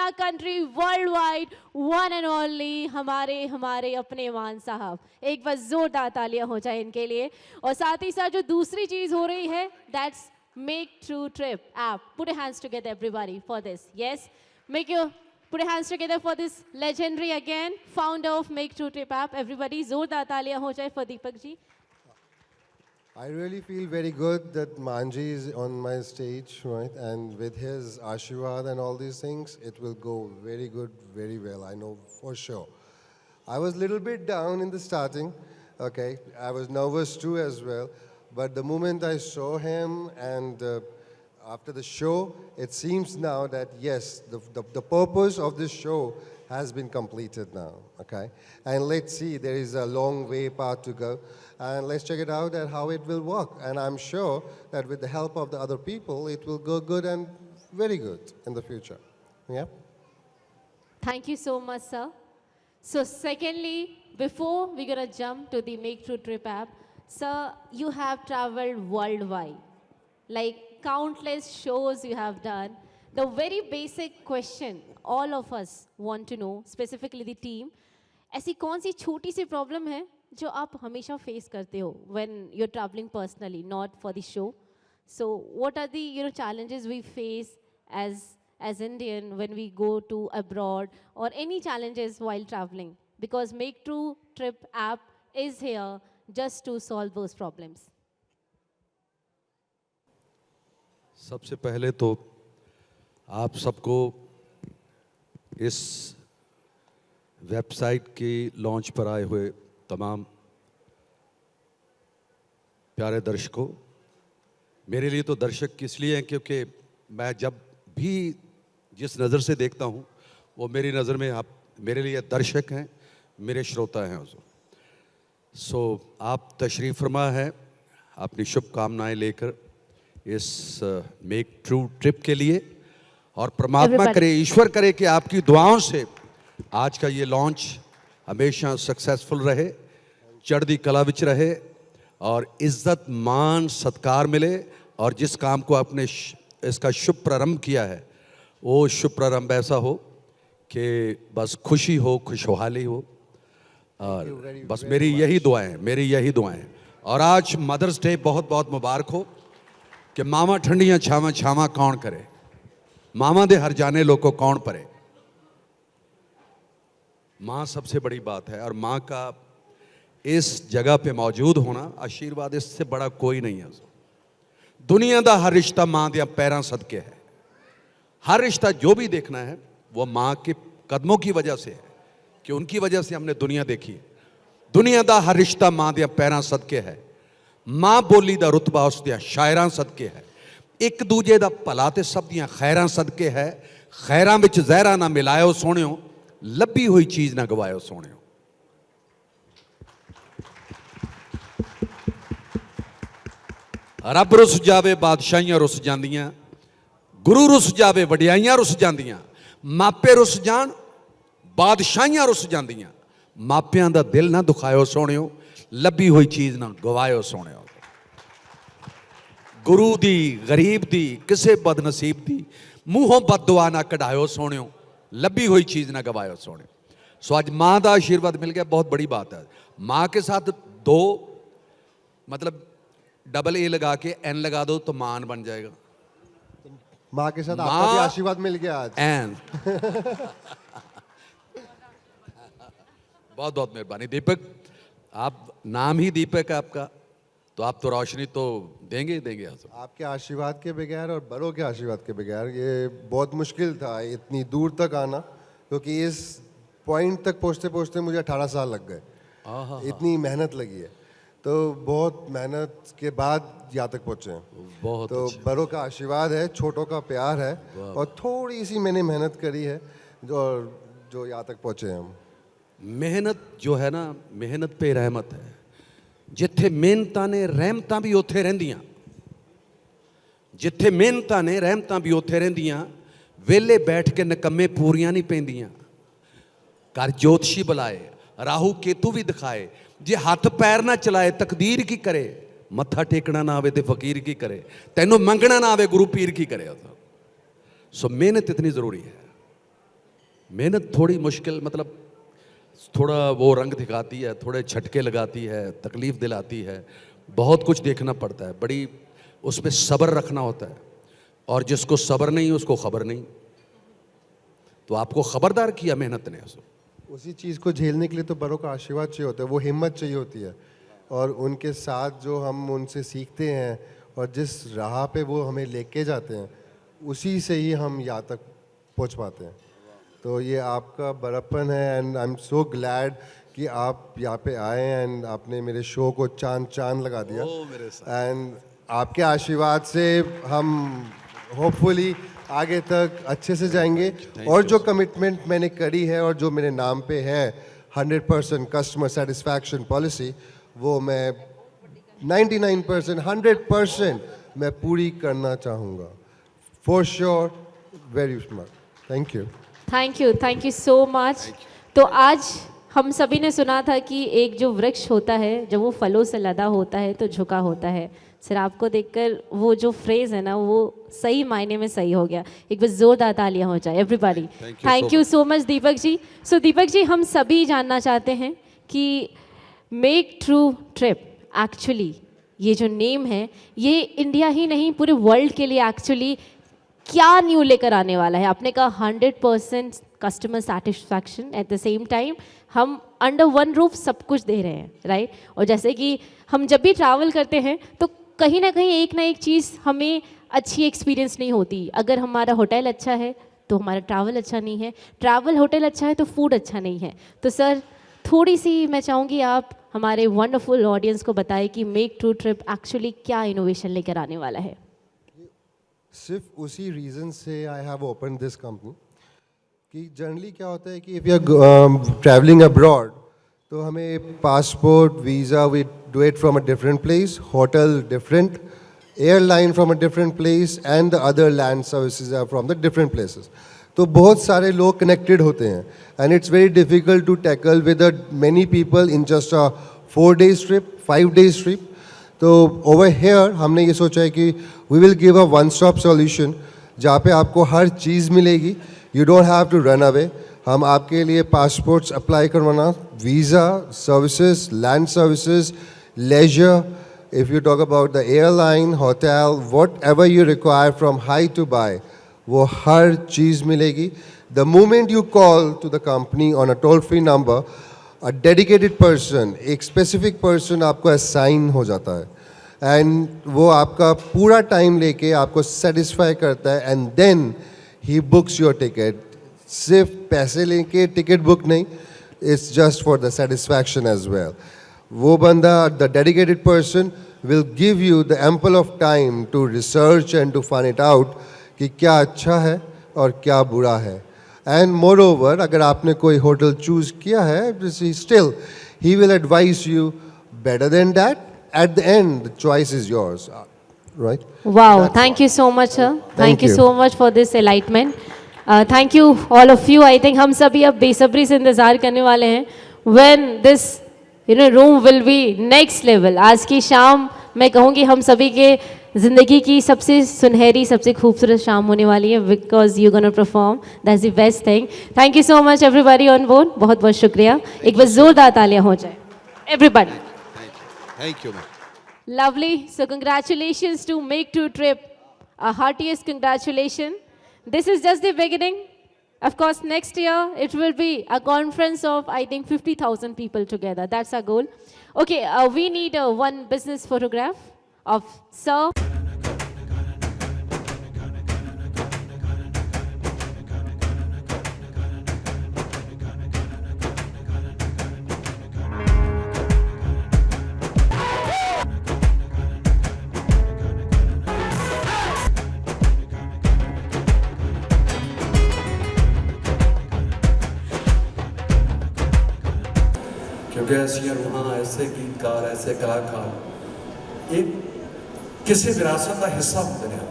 our country worldwide, one and only हमारे अपने मान साहब. एक बार जोरदार तालियां हो जाए इनके लिए. और साथ ही साथ जो दूसरी चीज हो रही है, that's Make True Trip app. Put your hands together, everybody, for this. Yes, put your hands together for this legendary again founder of Make True Trip app. Everybody, जोरदार तालियां हो जाए for Deepak ji. I really feel very good that Manji is on my stage, right? And with his Ashirwad and all these things, it will go very good, very well, I know for sure. I was a little bit down in the starting, okay? I was nervous too as well. But the moment I saw him and after the show, it seems now that yes, the purpose of this show has been completed now, okay? And let's see, there is a long way path to go. And let's check it out and how it will work. And I'm sure that with the help of the other people, it will go good and very good in the future. Yeah? Thank you so much, sir. So secondly, before we're gonna jump to the Make True Trip app, sir, you have traveled worldwide. Like countless shows you have done. The very basic question all of us want to know, specifically the team, ऐसी कौन सी छोटी सी problem है जो आप हमेशा face करते हो when you're traveling personally, not for the show? So what are the challenges we face as Indian when we go to abroad, or any challenges while traveling? Because Make True Trip app is here just to solve those problems. सबसे पहले तो आप सबको इस website की launch पर आए हुए तमाम प्यारे दर्शकों, मेरे लिए तो दर्शक इसलिए हैं क्योंकि मैं जब भी जिस नज़र से देखता हूँ वो मेरी नज़र में आप मेरे लिए दर्शक हैं, मेरे श्रोता हैं। सो आप तशरीफ़ फरमा है अपनी शुभकामनाएं लेकर इस मेक ट्रू ट्रिप के लिए, और परमात्मा करे, ईश्वर करे कि आपकी दुआओं से आज का ये लॉन्च हमेशा सक्सेसफुल रहे, चढ़दी कला विच रहे और इज्जत मान सत्कार मिले, और जिस काम को आपने इसका शुभ प्रारंभ किया है वो शुभ प्रारंभ ऐसा हो कि बस खुशी हो, खुशहाली हो, और बस मेरी यही दुआएं। और आज मदर्स डे बहुत बहुत मुबारक हो कि मामा ठंडियां छावा छावा कौन करे, मामा दे हर जाने लोग को कौन परे। माँ सबसे बड़ी बात है, और माँ का इस जगह पे मौजूद होना आशीर्वाद, इससे बड़ा कोई नहीं है। दुनिया का हर रिश्ता माँ दे पैरों सदके है। हर रिश्ता जो भी देखना है वो माँ के कदमों की वजह से है, कि उनकी वजह से हमने दुनिया देखी है। दुनिया का हर रिश्ता माँ दे पैरों सदके है। माँ बोली का रुतबा उस दियां शायरां सदके है। एक दूजे का भला ते सब दियां खैरां सदके है। खैरां विच जहरा ना मिलायो सोहणियो, लभी हुई चीज़ ना गवायो सोहणियो। रब रुस जावे बादशाहियां रुस जांदियां, गुरु रुस जावे वडियाइयां रुस जांदियां, मापे रुस जान बादशाहियां रुस जांदियां। मापियां दा दिल ना दुखायो सोहणियो, लभी हुई चीज़ ना गवायो सोहणियो। गुरु दी गरीब दी किसे बदनसीब दी मूहों बददुआ ना कढ़ायो सोहणियो, लभी हुई चीज़ ना गवायो सोहणियो। सो आज माँ का आशीर्वाद मिल गया, बहुत बड़ी बात है। माँ के साथ दो मतलब डबल ए लगा के एन लगा दो तो मान बन जाएगा। माँ के साथ आपका भी आशीर्वाद मिल गया आज। एन बहुत बहुत मेहरबानी दीपक, आप नाम ही दीपक है आपका, तो आप तो रोशनी तो देंगे। आपके आशीर्वाद के बगैर और बड़ों के आशीर्वाद के बगैर ये बहुत मुश्किल था इतनी दूर तक आना, क्योंकि इस पॉइंट तक पहुँचते पहुँचते मुझे 18 साल लग गए। इतनी मेहनत लगी है, तो बहुत मेहनत के बाद यहाँ तक पहुँचे हैं। बहुत तो बड़ों का आशीर्वाद है, छोटों का प्यार है, और थोड़ी सी मैंने मेहनत करी है जो यहाँ तक पहुँचे हैं हम। मेहनत जो है ना, मेहनत पे रहमत है। जिथे मेहनतां ने रहमतां भी उत्थे रहिंदियां, जिथे मेहनतां ने रहमतां भी उत्थे रहिंदियां। वेले बैठ के नकम्मे पूरियां नहीं पैंदियां। कर ज्योतिषी बुलाए, राहु केतु भी दिखाए, जे हाथ पैर ना चलाए तकदीर की करे। मत्था टेकना ना आवे ते फकीर की करे, तैनू मंगना ना आवे गुरु पीर की करे। सो मेहनत इतनी ज़रूरी है। मेहनत थोड़ी मुश्किल, मतलब थोड़ा वो रंग दिखाती है, थोड़े झटके लगाती है, तकलीफ़ दिलाती है, बहुत कुछ देखना पड़ता है, बड़ी उसमें सब्र रखना होता है, और जिसको सब्र नहीं उसको खबर नहीं। तो आपको खबरदार किया मेहनत ने उसको। उसी चीज़ को झेलने के लिए तो बड़ों का आशीर्वाद चाहिए होता है, वो हिम्मत चाहिए होती है, और उनके साथ जो हम उनसे सीखते हैं और जिस राह पे वो हमें लेके जाते हैं, उसी से ही हम यहाँ तक पहुँच पाते हैं। तो ये आपका बड़प्पन है, and I am so glad कि आप यहाँ पे आए एंड आपने मेरे शो को चांद चांद लगा दिया। मेरे साथ। एंड आपके आशीर्वाद से हम होपफुली आगे तक अच्छे से जाएंगे, और जो कमिटमेंट मैंने करी है और जो मेरे नाम पे है 100% कस्टमर सेटिस्फैक्शन पॉलिसी, वो मैं 99%, 100% मैं पूरी करना चाहूँगा, for sure, very smart. Thank thank you so much. तो आज हम सभी ने सुना था कि एक जो वृक्ष होता है, जब वो फलों से लदा होता है तो झुका होता है। सर, आपको देखकर वो जो फ्रेज़ है ना, वो सही मायने में सही हो गया। एक बार जोरदार तालियां हो जाए everybody. Thank you so much Deepak ji. So Deepak ji, हम सभी जानना चाहते हैं कि मेक ट्रू ट्रिप, एक्चुअली ये जो नेम है, ये इंडिया ही नहीं पूरे वर्ल्ड के लिए एक्चुअली क्या न्यू लेकर आने वाला है? आपने कहा 100% customer satisfaction, at the same time हम अंडर वन रूफ सब कुछ दे रहे हैं, राइट? और जैसे कि हम जब भी ट्रैवल करते हैं तो कहीं ना कहीं एक ना एक चीज़ हमें अच्छी एक्सपीरियंस नहीं होती। अगर हमारा होटल अच्छा है तो हमारा ट्रैवल अच्छा नहीं है, ट्रैवल होटल अच्छा है तो फूड अच्छा नहीं है। तो सर, थोड़ी सी मैं चाहूँगी आप हमारे वंडरफुल ऑडियंस को बताएं कि मेक ट्रू ट्रिप एक्चुअली क्या इनोवेशन लेकर आने वाला है। सिर्फ उसी रीज़न से I have open this company कि जनरली क्या होता है कि if you are travelling abroad, तो हमें passport, visa, we do it from a different place, hotel different, airline from a different place, and the other land services are from the different places. तो बहुत सारे लोग connected होते हैं, and it's very difficult to tackle with many people in just a 4 days trip, 5 days trip. तो over here हमने ये सोचा है कि we will give a one stop solution, जहाँ पे आपको हर चीज़ मिलेगी, you don't have to run away. हम आपके लिए पासपोर्ट्स अप्लाई करवाना, visa services, land services, leisure, if you talk about the airline, hotel, whatever you require from hi to bye, वो हर चीज़ मिलेगी। The moment you call to the company on a toll free number, a dedicated person, एक specific person आपको assign हो जाता है, and वो आपका पूरा टाइम लेके आपको सेटिस्फाई करता है, and then he books your ticket. सिर्फ पैसे लेके टिकट बुक नहीं, it's just for the satisfaction as well. वो बंदा, the dedicated person, will give you the ample of time to research and to find it out कि क्या अच्छा है और क्या बुरा है। एंड मोर ओवर, अगर आपने कोई होटल चूज़ किया है, still he will advice you better than that. At the end the choice is yours, right? Wow, thank you so much, sir. Thank you you. so much for this enlightenment. Thank you all of you. I think हम सभी अब बेसब्री से इंतज़ार करने वाले हैं when this room will be next level. आज की शाम मैं कहूँगी हम सभी के ज़िंदगी की सबसे सुनहरी, सबसे खूबसूरत शाम होने वाली है, because you're gonna perform. That's the best thing. Thank you so much everybody on board. बहुत बहुत शुक्रिया। एक बार ज़ोरदार तालियां हो जाए everybody. Thank you ma'am. Lovely. So congratulations to Make True Trip. A heartiest congratulations. This is just the beginning. Of course, next year it will be a conference of, I think, 50,000 people together. That's our goal. Okay, we need one business photograph of Sir. क्योंकि ऐसी रूहां, ऐसे गीतकार, ऐसे कलाकार एक किसी विरासत का हिस्सा होते हैं।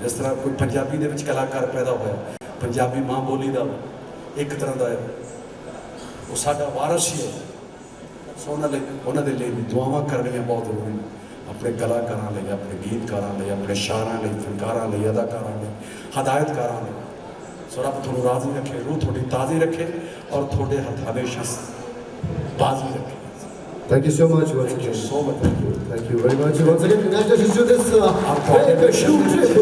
जिस तरह कोई पंजाबी ਦੇ ਵਿੱਚ कलाकार पैदा होया, पंजाबी मां बोली ਦਾ एक तरह ਦਾ ਉਹ ਸਾਡਾ ਵਾਰਸ ਹੀ ਹੈ। ਸੋ ਉਹਨਾਂ ਦੇ ਲਈ ਦੁਆਵਾਂ ਕਰਨੀਆਂ ਬਹੁਤ ਜ਼ਰੂਰੀ ਨੇ, ਆਪਣੇ ਕਲਾਕਾਰਾਂ ਲਈ, ਆਪਣੇ ਗੀਤਕਾਰਾਂ ਲਈ, ਆਪਣੇ ਸ਼ਾਇਰਾਂ ਲਈ, ਫਨਕਾਰਾਂ ਲਈ, ਅਦਾਕਾਰਾਂ ਲਈ, ਹਦਾਇਤਕਾਰਾਂ ਲਈ। ਸੋ ਰੱਬ ਤੁਹਾਨੂੰ ਰਾਜ਼ੀ ਰੱਖੇ, ਰੂਹ ਤੁਹਾਡੀ ਤਾਜ਼ੀ ਰੱਖੇ ਔਰ ਤੁਹਾਡੇ ਹੱਥ ਹਮੇਸ਼ਾ ਬਾਜ਼ੀ ਰੱਖੇ। Thank you so much once Thank you again. so much. Thank you. Thank you very much. Once again, congratulations to this आप very shoot trip.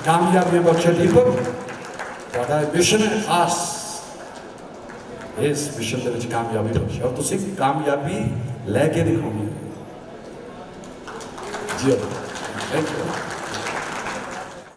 कामयाबियां बख्शे दीपक, ਤੁਹਾਡਾ ਮਿਸ਼ਨ ਹੈ ਖਾਸ, ਇਸ ਮਿਸ਼ਨ ਦੇ ਵਿੱਚ ਕਾਮਯਾਬੀ ਬਖਸ਼ੇ ਔਰ ਤੁਸੀਂ ਕਾਮਯਾਬੀ ਲੈ ਕੇ ਦਿਖਾਉਣੀ ਹੈ ਜੀ। Thank you.